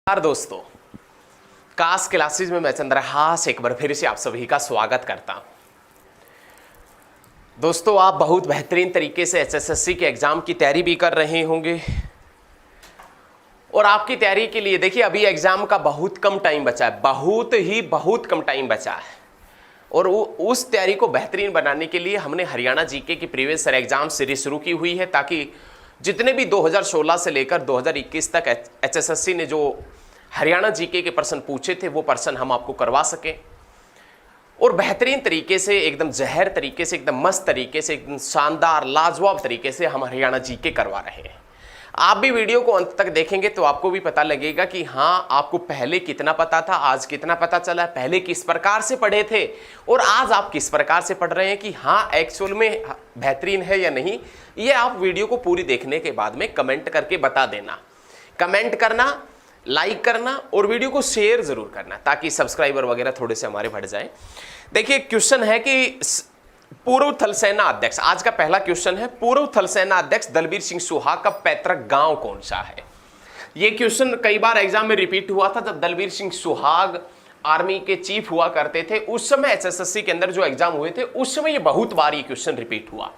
नमस्कार दोस्तों, कास क्लासेस में मैं चंद्रहास एक बार फिर से आप सभी का स्वागत करता हूं। दोस्तों, आप बहुत बेहतरीन तरीके से एचएसएससी के एग्जाम की तैयारी भी कर रहे होंगे और आपकी तैयारी के लिए देखिए अभी एग्जाम का बहुत कम टाइम बचा है, बहुत कम टाइम बचा है और उस तैयारी को बेहतरीन बनाने के लिए हमने हरियाणा जीके की प्रीवियस ईयर एग्जाम सीरीज शुरू की हुई है ताकि जितने भी 2016 से लेकर 2021 तक एचएसएससी ने जो हरियाणा जीके के प्रश्न पूछे थे वो प्रश्न हम आपको करवा सकें और बेहतरीन तरीके से, एकदम जहर तरीके से, एकदम मस्त तरीके से, एकदम शानदार लाजवाब तरीके से हम हरियाणा जीके करवा रहे हैं। आप भी वीडियो को अंत तक देखेंगे तो आपको भी पता लगेगा कि हाँ, आपको पहले कितना पता था, आज कितना पता चला, पहले किस प्रकार से पढ़े थे और आज आप किस प्रकार से पढ़ रहे हैं कि हाँ एक्चुअल में बेहतरीन है या नहीं। ये आप वीडियो को पूरी देखने के बाद में कमेंट करके बता देना। कमेंट करना, लाइक करना और वीडियो को शेयर जरूर करना ताकि सब्सक्राइबर वगैरह थोड़े से हमारे बढ़ जाएं। देखिए क्वेश्चन है कि पूर्व थल सेना अध्यक्ष, आज का पहला क्वेश्चन है, पूर्व थल सेना अध्यक्ष दलबीर सिंह सुहाग का पैतृक गांव कौन सा है। यह क्वेश्चन कई बार एग्जाम में रिपीट हुआ था। जब दलबीर सिंह सुहाग आर्मी के चीफ हुआ करते थे उस समय एचएसएससी के अंदर जो एग्जाम हुए थे उस समय ये बहुत बार ये क्वेश्चन रिपीट हुआ।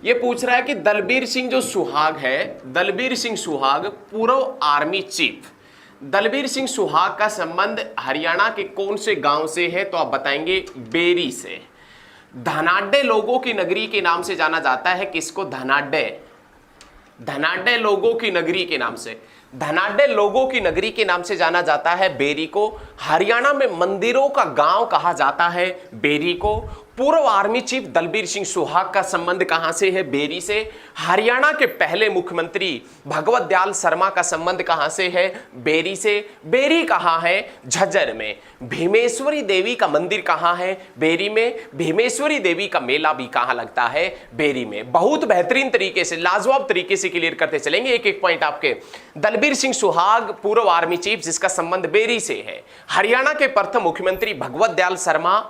ये पूछ रहा है कि दलबीर सिंह जो सुहाग है, दलबीर सिंह सुहाग पूर्व आर्मी चीफ, दलबीर सिंह सुहाग का संबंध हरियाणा के कौन से गांव से है, तो आप बताएंगे बेरी से। धनाढ्य लोगों की नगरी के नाम से जाना जाता है किसको? धनाढ्य, धनाढ्य लोगों की नगरी के नाम से, धनाढ्य लोगों की नगरी के नाम से जाना जाता है बेरी को। हरियाणा में मंदिरों का गांव कहा जाता है बेरी को। पूर्व आर्मी चीफ दलबीर सिंह सुहाग का संबंध कहां से है? बेरी से। हरियाणा के पहले मुख्यमंत्री भगवत दयाल शर्मा का संबंध कहां से है? बेरी से। बेरी कहां है? झज्जर में। भीमेश्वरी देवी का मंदिर कहां है? बेरी में। भीमेश्वरी देवी का मेला भी कहां लगता है? बेरी में। बहुत बेहतरीन तरीके से, लाजवाब तरीके से क्लियर करते चलेंगे एक एक पॉइंट आपके। दलबीर सिंह सुहाग पूर्व आर्मी चीफ जिसका संबंध बेरी से है। हरियाणा के प्रथम मुख्यमंत्री भगवत दयाल शर्मा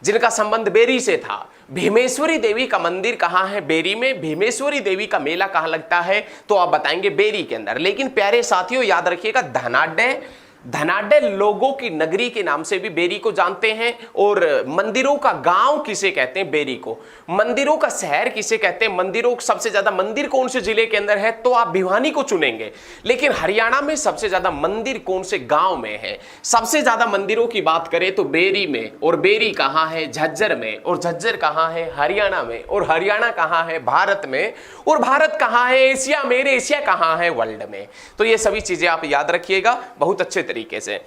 जिनका संबंध बेरी से था। भीमेश्वरी देवी का मंदिर कहां है? बेरी में। भीमेश्वरी देवी का मेला कहां लगता है? तो आप बताएंगे बेरी के अंदर। लेकिन प्यारे साथियों याद रखिएगा, धनाढ्य, धनाढ्य लोगों की नगरी के नाम से भी बेरी को जानते हैं और मंदिरों का गांव किसे कहते हैं? बेरी को। मंदिरों का शहर किसे कहते हैं? मंदिरों, सबसे ज्यादा मंदिर कौन से जिले के अंदर है? तो आप भिवानी को चुनेंगे। लेकिन हरियाणा में सबसे ज्यादा मंदिर कौन से गांव में है? सबसे ज्यादा मंदिरों की बात करें तो बेरी में, और बेरी कहां है? झज्जर में। और झज्जर कहां है? हरियाणा में। और हरियाणा कहां है? भारत में। और भारत कहां है? एशिया में। एशिया कहां है? वर्ल्ड में। तो ये सभी चीजें आप याद रखिएगा बहुत अच्छे तरीके से।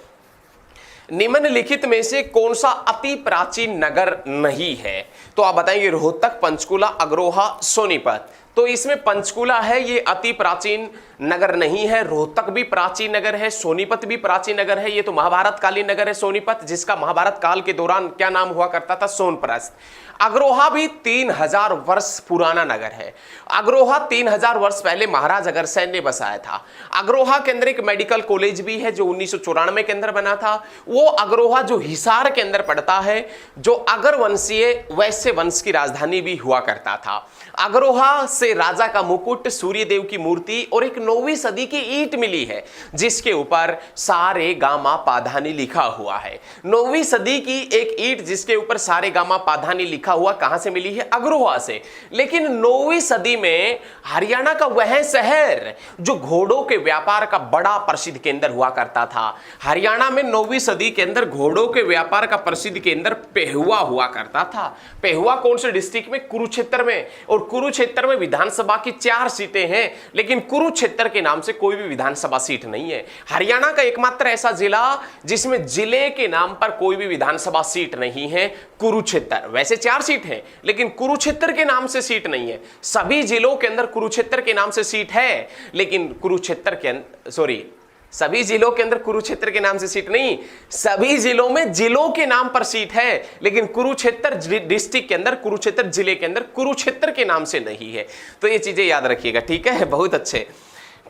निम्नलिखित में से कौन सा अति प्राचीन नगर नहीं है? तो आप बताएंगे रोहतक, पंचकुला, अग्रोहा, सोनीपत। तो इसमें पंचकुला है, ये अति प्राचीन नगर नहीं है। रोहतक भी प्राचीन नगर है, सोनीपत भी प्राचीन नगर है। ये तो महाभारत कालीन नगर है सोनीपत, जिसका महाभारत काल के दौरान क्या नाम हुआ करता था? सोनप्रस्थ। अग्रोहा भी 3000 वर्ष पुराना नगर है। अग्रोहा 3000 वर्ष पहले महाराज अग्रसेन ने बसाया था। अग्रोहा के अंदर एक मेडिकल कॉलेज भी है जो 1994 के अंदर बना था। वो अग्रोहा जो हिसार के अंदर पड़ता है, जो अगर वंशीय वैश्य वंश की राजधानी भी हुआ करता था। अग्रोहा से राजा का मुकुट, सूर्यदेव की मूर्ति और एक 9वीं सदी की ईंट मिली है जिसके ऊपर सारे गामा पाधानी लिखा हुआ है। 9वीं सदी की एक ईंट जिसके ऊपर सारे गामा पाधानी लिखा हुआ कहां से मिली है? अग्रोहा से। लेकिन 9वीं सदी में हरियाणा का वह शहर जो घोड़ों के व्यापार का बड़ा प्रसिद्ध केंद्र हुआ करता था, हरियाणा में 9वीं सदी के अंदर घोड़ों के व्यापार का प्रसिद्ध केंद्र पेहुआ हुआ करता था। पेहुआ कौन से डिस्ट्रिक्ट में? कुरुक्षेत्र में। और कुरुक्षेत्र में विधानसभा की 4 सीटें हैं, लेकिन कुरुक्षेत्र के नाम से कोई भी विधानसभा सीट नहीं है। हरियाणा का एकमात्र ऐसा जिला जिसमें जिले के नाम पर कोई भी विधानसभा सीट नहीं है, कुरुक्षेत्र। वैसे 4 सीट हैं लेकिन कुरुक्षेत्र के नाम से सीट नहीं है। सभी जिलों के अंदर कुरुक्षेत्र के नाम से सीट है, लेकिन कुरुक्षेत्र के सभी जिलों के अंदर कुरुक्षेत्र के नाम से सीट नहीं, सभी जिलों में जिलों के नाम पर सीट है, लेकिन कुरुक्षेत्र डिस्ट्रिक्ट के अंदर, कुरुक्षेत्र जिले के अंदर कुरुक्षेत्र के नाम से नहीं है। तो ये चीजें याद रखिएगा, ठीक है? बहुत अच्छे।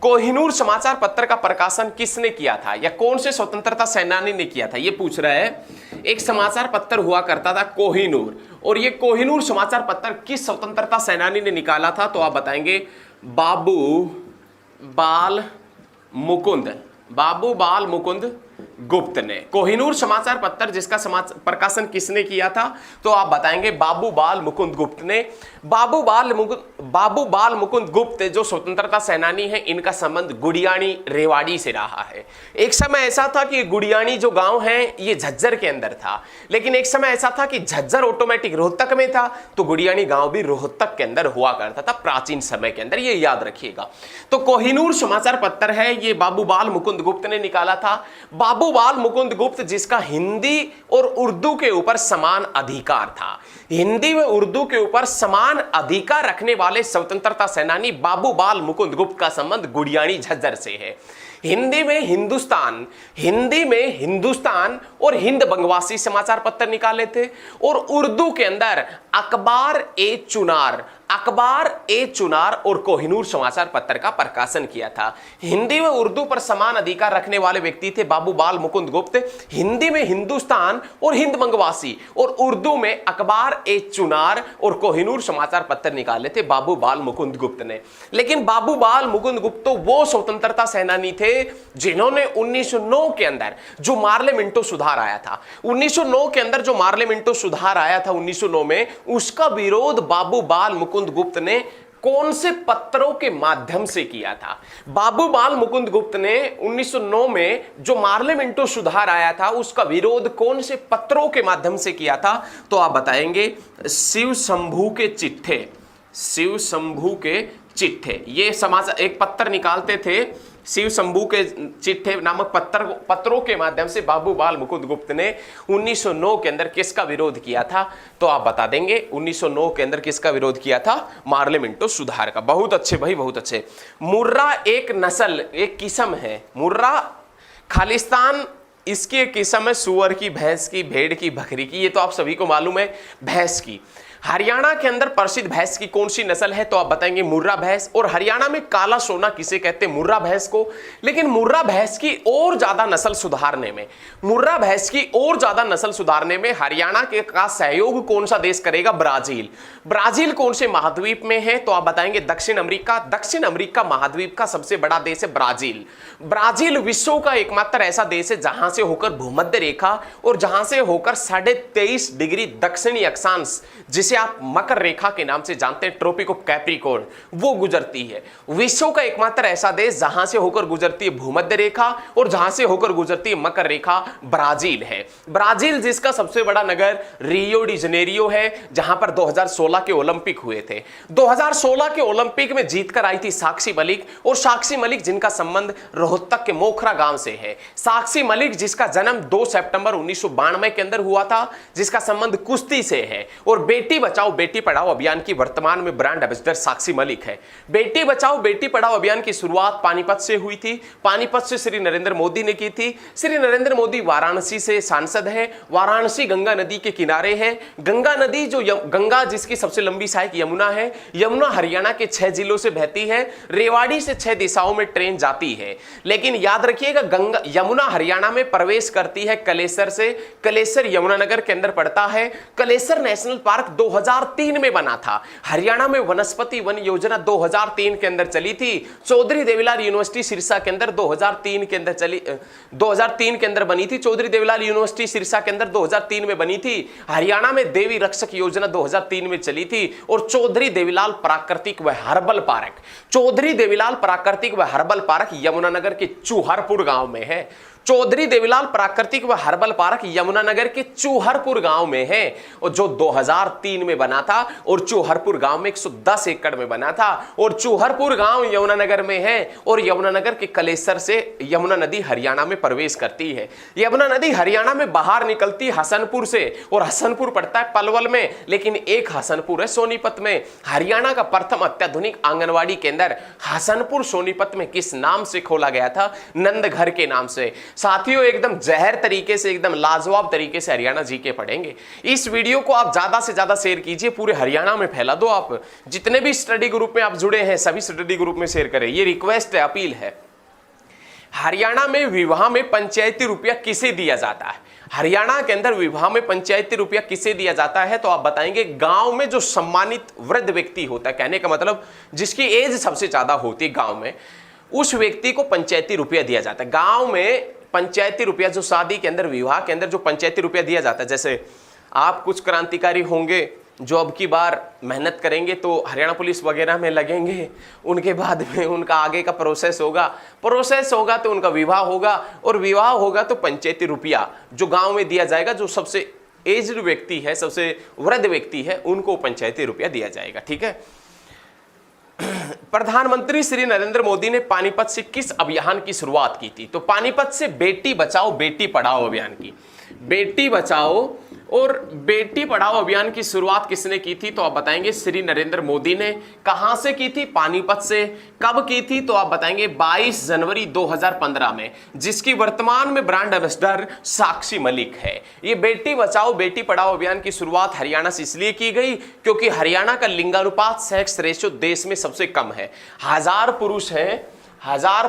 कोहिनूर समाचार पत्र का प्रकाशन किसने किया था या कौन से स्वतंत्रता सेनानी ने किया था? ये पूछ रहा है। एक समाचार पत्र हुआ करता था कोहिनूर, और ये कोहिनूर समाचार पत्र किस स्वतंत्रता सेनानी ने निकाला था? तो आप बताएंगे बाबू बाल मुकुंद। बाबू बाल मुकुंद गुप्त ने। कोहिनूर समाचार पत्र जिसका समाचार प्रकाशन किसने किया था, तो आप बताएंगे बाबू बाल मुकुंद गुप्त ने। बाबू बाल मुकुंद गुप्त जो स्वतंत्रता सेनानी है, इनका संबंध गुड़ियाणी रेवाड़ी से रहा है। एक समय ऐसा था कि गुड़ियाणी जो गांव है ये झज्जर के अंदर था, लेकिन एक समय ऐसा था कि झज्जर ऑटोमेटिक रोहतक में था, तो गुड़ियाणी गांव भी रोहतक के अंदर हुआ करता था प्राचीन समय के अंदर, ये याद रखिएगा। तो कोहिनूर समाचार पत्र है ये बाबू बाल मुकुंद गुप्त ने निकाला था। बाबू बाल मुकुंद गुप्त जिसका हिंदी और उर्दू के ऊपर समान अधिकार था, हिंदी व उर्दू के ऊपर समान अधिकार रखने वाले स्वतंत्रता सेनानी बाबू बाल मुकुंद गुप्त का संबंध गुड़ियाणी झज्जर से है। हिंदी में हिंदुस्तान और हिंद बंगवासी समाचार पत्र निकाले थे, और उर्दू के अंदर अखबार ए चुनार और कोहिनूर समाचार पत्र का प्रकाशन किया था। हिंदी व उर्दू पर समान अधिकार रखने वाले व्यक्ति थे बाबू बाल मुकुंद गुप्त। हिंदी में हिंदुस्तान और हिंद बंगवासी और उर्दू में अखबार ए चुनार और कोहिनूर समाचार पत्र निकाले थे बाबू बाल मुकुंद गुप्त ने। लेकिन बाबू बाल मुकुंद गुप्त तो वो स्वतंत्रता सेनानी थे जिन्होंने 1909 के अंदर जो मार्लियामेंटो सुधार आया था, 1909 के अंदर जो मार्लियामेंटो सुधार आया था 1909 में, उसका विरोध बाबू बाल मुकुंद गुप्त ने कौन से पत्रों के माध्यम से किया था? बाबू बाल मुकुंद गुप्त ने 1909 में जो मार्लियामेंटो सुधार आया था उसका विरोध कौन से पत्रों के माध्यम से किया था? तो आप बताएंगे शिव शंभू के चिट्ठे। ये समाचार एक पत्र निकालते थे, शिव शंभू के चिट्ठे नामक पत्रों के माध्यम से बाबू बाल मुकुंद गुप्त ने 1909 के अंदर किसका विरोध किया था? तो आप बता देंगे 1909 के अंदर किसका विरोध किया था? मार्लियामेंटो सुधार का। बहुत अच्छे भाई, बहुत अच्छे। मुर्रा एक नस्ल, एक किस्म है मुर्रा, खालिस्तान इसकी एक किस्म है सुअर की, भैंस की, भेड़ की, बकरी की, ये तो आप सभी को मालूम है, भैंस की। हरियाणा के अंदर प्रसिद्ध भैंस की कौन सी नस्ल है? तो आप बताएंगे मुर्रा भैंस। और हरियाणा में काला सोना किसे कहते हैं? मुर्रा भैंस को। लेकिन मुर्रा भैंस की और ज्यादा नस्ल सुधारने में हरियाणा के का सहयोग कौन सा देश करेगा? ब्राजील कौन से महाद्वीप में है? तो आप बताएंगे दक्षिण अमेरिका महाद्वीप का सबसे बड़ा देश है ब्राजील विश्व का एकमात्र ऐसा देश है जहां से होकर भूमध्य रेखा और जहां से होकर 23.5 डिग्री दक्षिणी अक्षांश, जिसे आप मकर रेखा के नाम से जानते हैं, ट्रॉपिक ऑफ कैप्रिकॉर्न, वो गुजरती है। विश्व का एकमात्र ऐसा देश जहां से होकर गुजरती है भूमध्य रेखा और जहां से होकर गुजरती है मकर रेखा, ब्राजील है। ब्राजील जिसका सबसे बड़ा नगर रियो डी जनेरियो है, जहां पर 2016 के ओलंपिक हुए थे। 2016 के ओलंपिक में जीतकर आई थी साक्षी मलिक, और साक्षी मलिक जिनका संबंध रोहतक के मोखरा गांव से है। साक्षी मलिक जिसका जन्म 2 सितंबर 1992 के अंदर हुआ था, जिसका संबंध कुश्ती से है। और बेटी बचाओ बेटी पढ़ाओ अभियान की वर्तमान में ब्रांड एम्बेसडर साक्षी मलिक है। बेटी बचाओ बेटी पढ़ाओ अभियान की शुरुआत पानीपत से हुई थी। पानीपत से श्री नरेंद्र मोदी ने की थी। श्री नरेंद्र मोदी वाराणसी से सांसद है। वाराणसी गंगा नदी के किनारे है। गंगा नदी जो गंगा जिसकी सबसे लंबी सहायक यमुना है, यमुना हरियाणा के 6 जिलों से बहती है। रेवाड़ी से 6 दिशाओं में ट्रेन जाती है। लेकिन याद रखिएगा गंगा यमुना हरियाणा में प्रवेश करती है कलेसर से। कलेसर यमुनानगर के अंदर पड़ता है। कलेसर नेशनल पार्क 2003 में बना था। हरियाणा में वनस्पति वन योजना 2003 के अंदर चली थी। चौधरी देवीलाल यूनिवर्सिटी सिरसा के अंदर 2003 के अंदर बनी थी। चौधरी देवीलाल यूनिवर्सिटी सिरसा के अंदर 2003 में बनी थी। हरियाणा में देवी रक्षक योजना 2003 में चली थी। और चौधरी देवीलाल प्राकृतिक व हर्बल पार्क यमुनानगर के चूहरपुर गांव में है। चौधरी देवीलाल प्राकृतिक व हर्बल पार्क यमुनानगर के चूहरपुर गांव में है, और जो 2003 में बना था। और चूहरपुर गांव में 110 एकड़ में बना था। और चूहरपुर गांव यमुनानगर में है। और यमुनानगर के कलेसर से यमुना नदी हरियाणा में प्रवेश करती है। यमुना नदी हरियाणा में बाहर निकलती हसनपुर से, और हसनपुर पड़ता है पलवल में, लेकिन एक हसनपुर है सोनीपत में। हरियाणा का प्रथम अत्याधुनिक आंगनवाड़ी केंद्र हसनपुर सोनीपत में किस नाम से खोला गया था? नंदघर के नाम से। साथियों एकदम जहर तरीके से, एकदम लाजवाब तरीके से हरियाणा जीके पढ़ेंगे। इस वीडियो को आप ज्यादा से ज्यादा शेयर कीजिए, पूरे हरियाणा में फैला दो। आप जितने भी स्टडी ग्रुप में आप जुड़े हैं सभी स्टडी ग्रुप में शेयर करें, ये रिक्वेस्ट है, अपील है। हरियाणा में विवाह में पंचायती रुपया किसे दिया जाता है? हरियाणा के अंदर विवाह में पंचायती रुपया किसे दिया जाता है? तो आप बताएंगे गांव में जो सम्मानित वृद्ध व्यक्ति होता है, कहने का मतलब जिसकी एज सबसे ज्यादा होती है गांव में, उस व्यक्ति को पंचायती रुपया दिया जाता है। गांव में पंचायती रुपया, जो शादी के अंदर, विवाह के अंदर जो पंचायती रुपया दिया जाता है, जैसे आप कुछ क्रांतिकारी होंगे जो अब की बार मेहनत करेंगे तो हरियाणा पुलिस वगैरह में लगेंगे, उनके बाद में उनका आगे का प्रोसेस होगा तो उनका विवाह होगा, और विवाह होगा तो पंचायती रुपया जो गांव में दिया जाएगा, जो सबसे एज्ड व्यक्ति है, सबसे वृद्ध व्यक्ति है, उनको पंचायती रुपया दिया जाएगा। ठीक है। प्रधानमंत्री श्री नरेंद्र मोदी ने पानीपत से किस अभियान की शुरुआत की थी? तो पानीपत से बेटी बचाओ बेटी पढ़ाओ अभियान की, बेटी बचाओ और बेटी पढ़ाओ अभियान की शुरुआत किसने की थी? तो आप बताएंगे श्री नरेंद्र मोदी ने। कहां से की थी? पानीपत से। कब की थी? तो आप बताएंगे 22 जनवरी 2015 में, जिसकी वर्तमान में ब्रांड एम्बेसडर साक्षी मलिक है। ये बेटी बचाओ बेटी पढ़ाओ अभियान की शुरुआत हरियाणा से इसलिए की गई क्योंकि हरियाणा का लिंगानुपात सेक्स रेशियो देश में सबसे कम है। 1000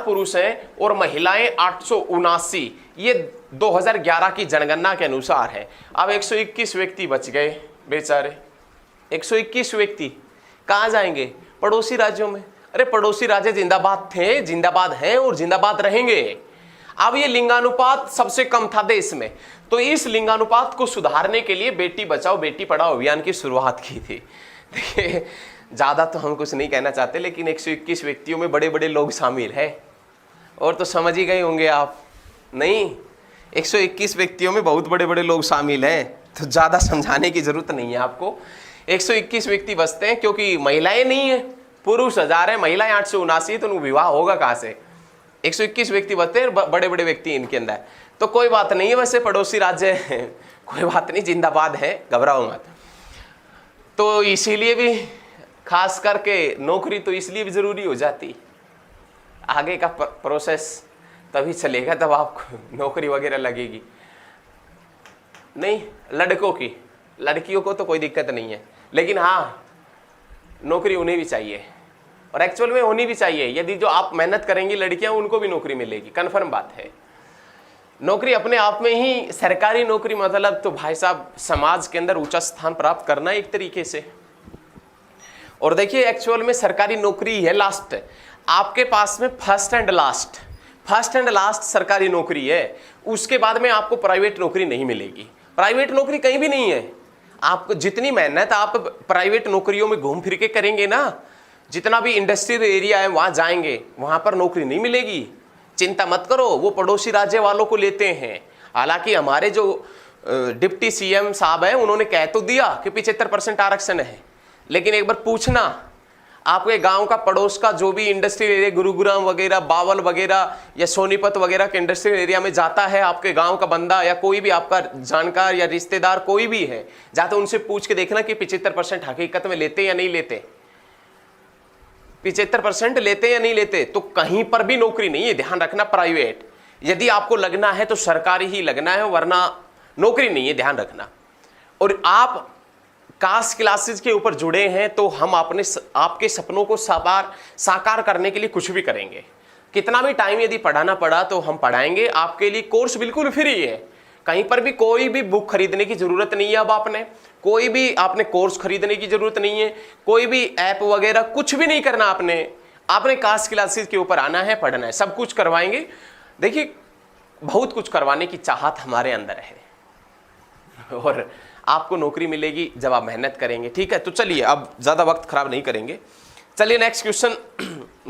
पुरुष हैं और महिलाएं 879। ये 2011 की जनगणना के अनुसार है। अब 121 व्यक्ति बच गए बेचारे। 121 व्यक्ति कहां जाएंगे? पड़ोसी राज्यों में। अरे पड़ोसी राज्य जिंदाबाद थे, जिंदाबाद हैं और जिंदाबाद रहेंगे। अब ये लिंगानुपात सबसे कम था देश में, तो इस लिंगानुपात को सुधारने के लिए बेटी बचाओ बेटी पढ़ाओ अभियान की शुरुआत की थी। देखिए, ज्यादा तो हम कुछ नहीं कहना चाहते, लेकिन 121 व्यक्तियों में बड़े बड़े लोग शामिल हैं, और तो समझ ही गए होंगे आप। नहीं, 121 व्यक्तियों में बहुत बड़े बड़े लोग शामिल हैं, तो ज़्यादा समझाने की जरूरत नहीं है आपको। 121 व्यक्ति बचते हैं क्योंकि महिलाएं नहीं है, पुरुष 1000 है, महिलाएं 879, तो उनको विवाह होगा कहाँ से? 121 व्यक्ति बचते हैं, बड़े बड़े व्यक्ति इनके अंदर। तो कोई बात नहीं है, वैसे पड़ोसी राज्य है, कोई बात नहीं, जिंदाबाद है, घबराओ मत। तो इसीलिए भी खास करके नौकरी तो इसलिए भी जरूरी हो जाती, आगे का प्रोसेस तभी चलेगा तब आपको नौकरी वगैरह लगेगी। नहीं, लड़कियों को तो कोई दिक्कत नहीं है, लेकिन हाँ नौकरी उन्हें भी चाहिए, और एक्चुअल में होनी भी चाहिए। यदि जो आप मेहनत करेंगी लड़कियां, उनको भी नौकरी मिलेगी, कन्फर्म बात है। नौकरी अपने आप में ही, सरकारी नौकरी मतलब तो भाई साहब समाज के अंदर ऊंचा स्थान प्राप्त करना एक तरीके से। और देखिए, एक्चुअल में सरकारी नौकरी है लास्ट, आपके पास में फर्स्ट एंड लास्ट सरकारी नौकरी है। उसके बाद में आपको प्राइवेट नौकरी नहीं मिलेगी। प्राइवेट नौकरी कहीं भी नहीं है। आपको जितनी मेहनत आप प्राइवेट नौकरियों में घूम फिर के करेंगे ना, जितना भी इंडस्ट्रियल एरिया है वहां जाएंगे, वहां पर नौकरी नहीं मिलेगी। चिंता मत करो, वो पड़ोसी राज्य वालों को लेते हैं। हालांकि हमारे जो डिप्टी सीएम साहब है, उन्होंने कह तो दिया कि 75% आरक्षण है, लेकिन एक बार पूछना, आपके गांव का पड़ोस का जो भी इंडस्ट्रियल एरिया, गुरुग्राम वगैरह, बावल वगैरह या सोनीपत वगैरह के इंडस्ट्रियल एरिया में जाता है आपके गांव का बंदा, या कोई भी आपका जानकार या रिश्तेदार कोई भी है, जाते उनसे पूछ के देखना कि 75% हकीकत में लेते या नहीं लेते। 75% लेते या नहीं लेते, तो कहीं पर भी नौकरी नहीं है, ध्यान रखना। प्राइवेट यदि आपको लगना है तो सरकारी ही लगना है, वरना नौकरी नहीं है, ध्यान रखना। और आप कास्ट क्लासेस के ऊपर जुड़े हैं तो हम आपके सपनों को साकार करने के लिए कुछ भी करेंगे। कितना भी टाइम यदि पढ़ाना पड़ा तो हम पढ़ाएंगे। आपके लिए कोर्स बिल्कुल फ्री है, कहीं पर भी कोई भी बुक खरीदने की जरूरत नहीं है। अब आपने कोर्स खरीदने की जरूरत नहीं है, कोई भी ऐप वगैरह कुछ भी नहीं करना। आपने कास्ट क्लासेस के ऊपर आना है, पढ़ना है, सब कुछ करवाएंगे। देखिए, बहुत कुछ करवाने की चाहत हमारे अंदर है, और आपको नौकरी मिलेगी जब आप मेहनत करेंगे। ठीक है, तो चलिए अब ज्यादा वक्त खराब नहीं करेंगे। चलिए नेक्स्ट क्वेश्चन,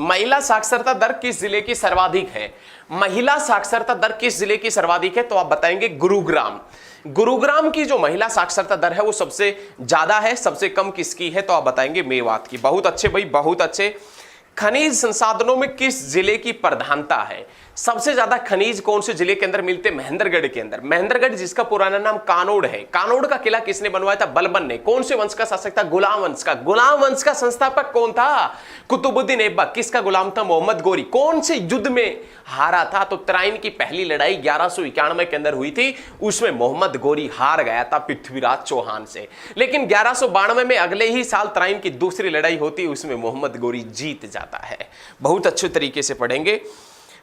महिला साक्षरता दर किस जिले की सर्वाधिक है? महिला साक्षरता दर किस जिले की सर्वाधिक है? तो आप बताएंगे गुरुग्राम। गुरुग्राम की जो महिला साक्षरता दर है वो सबसे ज्यादा है। सबसे कम किसकी है? तो आप बताएंगे मेवात की। बहुत अच्छे भाई, बहुत अच्छे। खनिज संसाधनों में किस जिले की प्रधानता है? सबसे ज्यादा खनिज कौन से जिले के अंदर मिलते? महेंद्रगढ़ के अंदर। महेंद्रगढ़ जिसका पुराना नाम कानोड़ है। कानोड़ का किला किसने बनवाया था? बलबन ने। कौन से वंश का शासक था? गुलाम वंश का। गुलाम वंश का संस्थापक कौन था? कुतुबुद्दीन ऐबक। किसका गुलाम था? मोहम्मद गोरी। कौन से युद्ध में हारा था? तो तराइन की पहली लड़ाई 1191 के अंदर हुई थी, उसमें मोहम्मद गोरी हार गया था पृथ्वीराज चौहान से। लेकिन 1192 में अगले ही साल तराइन की दूसरी लड़ाई होती, उसमें मोहम्मद गोरी जीत जाता है। बहुत अच्छे तरीके से पढ़ेंगे,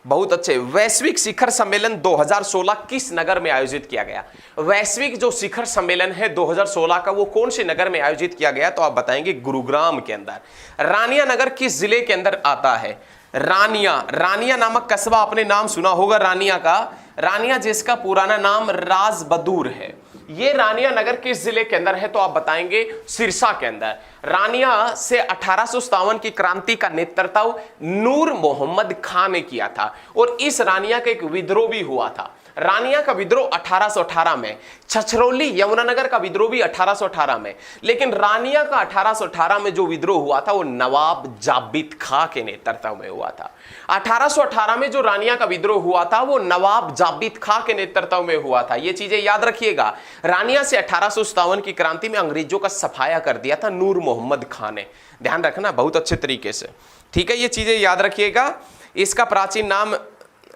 बहुत अच्छे। वैश्विक शिखर सम्मेलन 2016 किस नगर में आयोजित किया गया? वैश्विक जो शिखर सम्मेलन है 2016 का, वो कौन से नगर में आयोजित किया गया? तो आप बताएंगे गुरुग्राम के अंदर। रानिया नगर किस जिले के अंदर आता है? रानिया, रानिया नामक कस्बा आपने नाम सुना होगा रानिया का। रानिया जिसका पुराना नाम राजबदूर है। ये रानिया नगर किस जिले के अंदर है तो आप बताएंगे सिरसा के अंदर। रानिया से 1857 की क्रांति का नेतृत्व नूर मोहम्मद खान ने किया था और इस रानिया का एक विद्रोह भी हुआ था। रानिया का विद्रोह 1818 में, छछरौली यमुनानगर का विद्रोह भी 1818 में, लेकिन रानिया का 1818 में जो विद्रोह हुआ था वो नवाब जाबित खां के नेतृत्व में हुआ था। 1818 में जो रानिया का विद्रोह हुआ था वो नवाब जाबित खां के नेतृत्व में हुआ था। ये चीजें याद रखिएगा। रानिया से 1857 की क्रांति में अंग्रेजों का सफाया कर दिया था नूर मोहम्मद खान ने, ध्यान रखना बहुत अच्छे तरीके से, ठीक है। ये चीजें याद रखिएगा। इसका प्राचीन नाम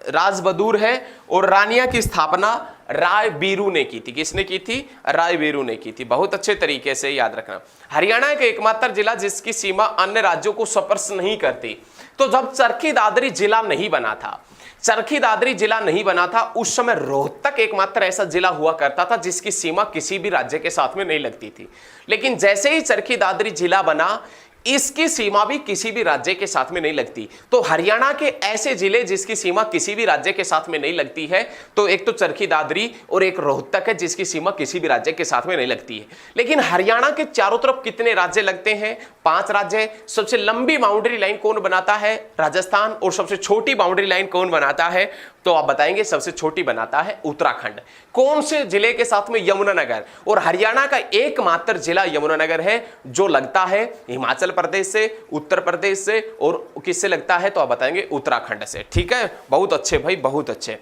राजबदूर है और रानिया की स्थापना राय बीरू ने की थी। किसने की थी? राय बीरू ने की थी। बहुत अच्छे तरीके से याद रखना। हरियाणा का एकमात्र जिला जिसकी सीमा अन्य राज्यों को स्पर्श नहीं करती। तो जब चरखी दादरी जिला नहीं बना था, चरखी दादरी जिला नहीं बना था, उस समय रोहतक एकमात्र ऐसा जिला हुआ करता था जिसकी सीमा किसी भी राज्य के साथ में नहीं लगती थी। लेकिन जैसे ही चरखी दादरी जिला बना, इसकी सीमा भी किसी भी राज्य के साथ में नहीं लगती। तो हरियाणा के ऐसे जिले जिसकी सीमा किसी भी राज्य के साथ में नहीं लगती है, तो एक तो चरखी दादरी और एक रोहतक है जिसकी सीमा किसी भी राज्य के साथ में नहीं लगती है। लेकिन हरियाणा के चारों तरफ कितने राज्य लगते हैं? 5 राज्य। सबसे लंबी बाउंड्री लाइन कौन बनाता है? राजस्थान। और सबसे छोटी बाउंड्री लाइन कौन बनाता है? तो आप बताएंगे सबसे छोटी बनाता है उत्तराखंड। कौन से जिले के साथ में? यमुनानगर। और हरियाणा का एकमात्र जिला यमुनानगर है जो लगता है हिमाचल प्रदेश से, उत्तर प्रदेश से, और किससे लगता है तो आप बताएंगे उत्तराखंड से, ठीक है। बहुत अच्छे भाई, बहुत अच्छे।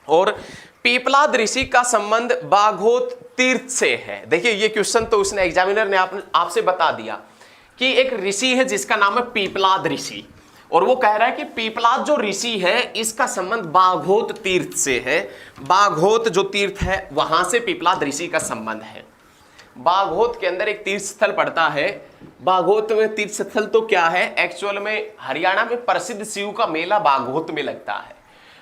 और पीपलाद ऋषि का संबंध बाघोत तीर्थ से है। देखिए ये क्वेश्चन तो उसने एग्जामिनर ने आपसे बता दिया कि एक ऋषि है जिसका नाम है पीपलाद ऋषि, और वो कह रहा है कि पीपलाद जो ऋषि है इसका संबंध बाघोत तीर्थ से है। बाघोत जो तीर्थ है वहां से पीपलाद ऋषि का संबंध है। बाघोत के अंदर एक तीर्थ स्थल पड़ता है। बाघोत में तीर्थ स्थल तो क्या है? एक्चुअल में हरियाणा में प्रसिद्ध शिव का मेला बाघोत में लगता है।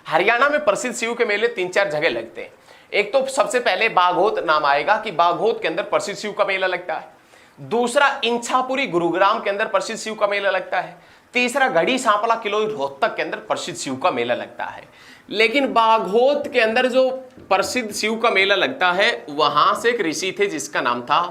हरियाणा में प्रसिद्ध शिव के मेले 3-4 जगह लगते हैं। एक तो सबसे पहले बाघोत नाम आएगा कि बाघोत के अंदर प्रसिद्ध शिव का मेला लगता है। दूसरा इंछापुरी गुरुग्राम के अंदर प्रसिद्ध शिव का मेला लगता है। तीसरा गढ़ी सांपला किलोई रोहतक के अंदर प्रसिद्ध शिव का मेला लगता है। लेकिन बाघोत के अंदर जो प्रसिद्ध शिव का मेला लगता है वहां से एक ऋषि थे जिसका नाम था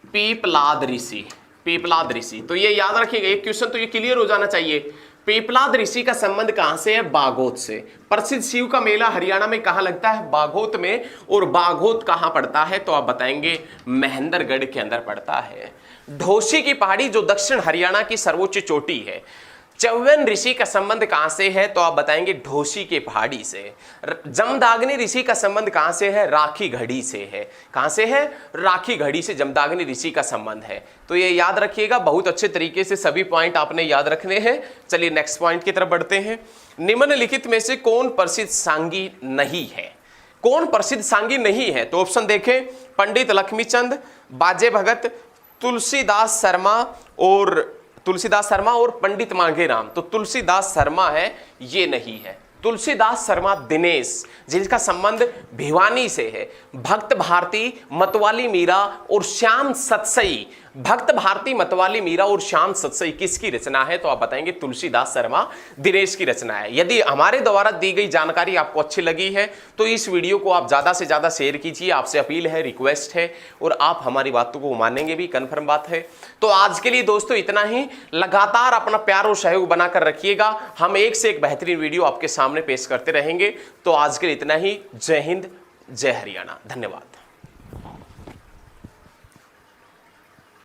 पीपलाद ऋषि। पीपलाद ऋषि, तो ये याद रखिएगा, एक क्वेश्चन तो ये क्लियर हो जाना चाहिए। पीपलाद ऋषि का संबंध कहां से है? बाघोत से। प्रसिद्ध शिव का मेला हरियाणा में कहां लगता है? बाघोत में। और बाघोत कहां पड़ता है तो आप बताएंगे महेंद्रगढ़ के अंदर पड़ता है। ढोसी की पहाड़ी जो दक्षिण हरियाणा की सर्वोच्च चोटी है, च्यवन ऋषि का संबंध कहां से है तो आप बताएंगे ढोसी के पहाड़ी से। जमदाग्नि ऋषि का संबंध कहां से है? राखी घड़ी से है। कहां से है? राखी घड़ी से जमदाग्नि ऋषि का संबंध है। तो ये याद रखिएगा, बहुत अच्छे तरीके से सभी पॉइंट आपने याद रखने हैं। चलिए नेक्स्ट पॉइंट की तरफ बढ़ते हैं। निम्नलिखित में से कौन प्रसिद्ध सांगी नहीं है? कौन प्रसिद्ध सांगी नहीं है? तो ऑप्शन देखें, पंडित लक्ष्मीचंद, बाजे भगत, तुलसीदास शर्मा और पंडित मांगेराम। तो तुलसीदास शर्मा है, ये नहीं है। तुलसीदास शर्मा दिनेश जिनका संबंध भिवानी से है। भक्त भारती, मतवाली मीरा और श्याम सतसई। भक्त भारती, मतवाली मीरा और श्याम सतसई किसकी रचना है तो आप बताएंगे तुलसीदास शर्मा दिनेश की रचना है। यदि हमारे द्वारा दी गई जानकारी आपको अच्छी लगी है तो इस वीडियो को आप ज्यादा से ज्यादा शेयर कीजिए। आपसे अपील है, रिक्वेस्ट है, और आप हमारी बातों को मानेंगे भी, कन्फर्म बात है। तो आज के लिए दोस्तों इतना ही। लगातार अपना प्यार और सहयोग बनाकर रखिएगा। हम एक से एक बेहतरीन वीडियो आपके सामने पेश करते रहेंगे। तो आज के लिए इतना ही। जय हिंद, जय हरियाणा, धन्यवाद।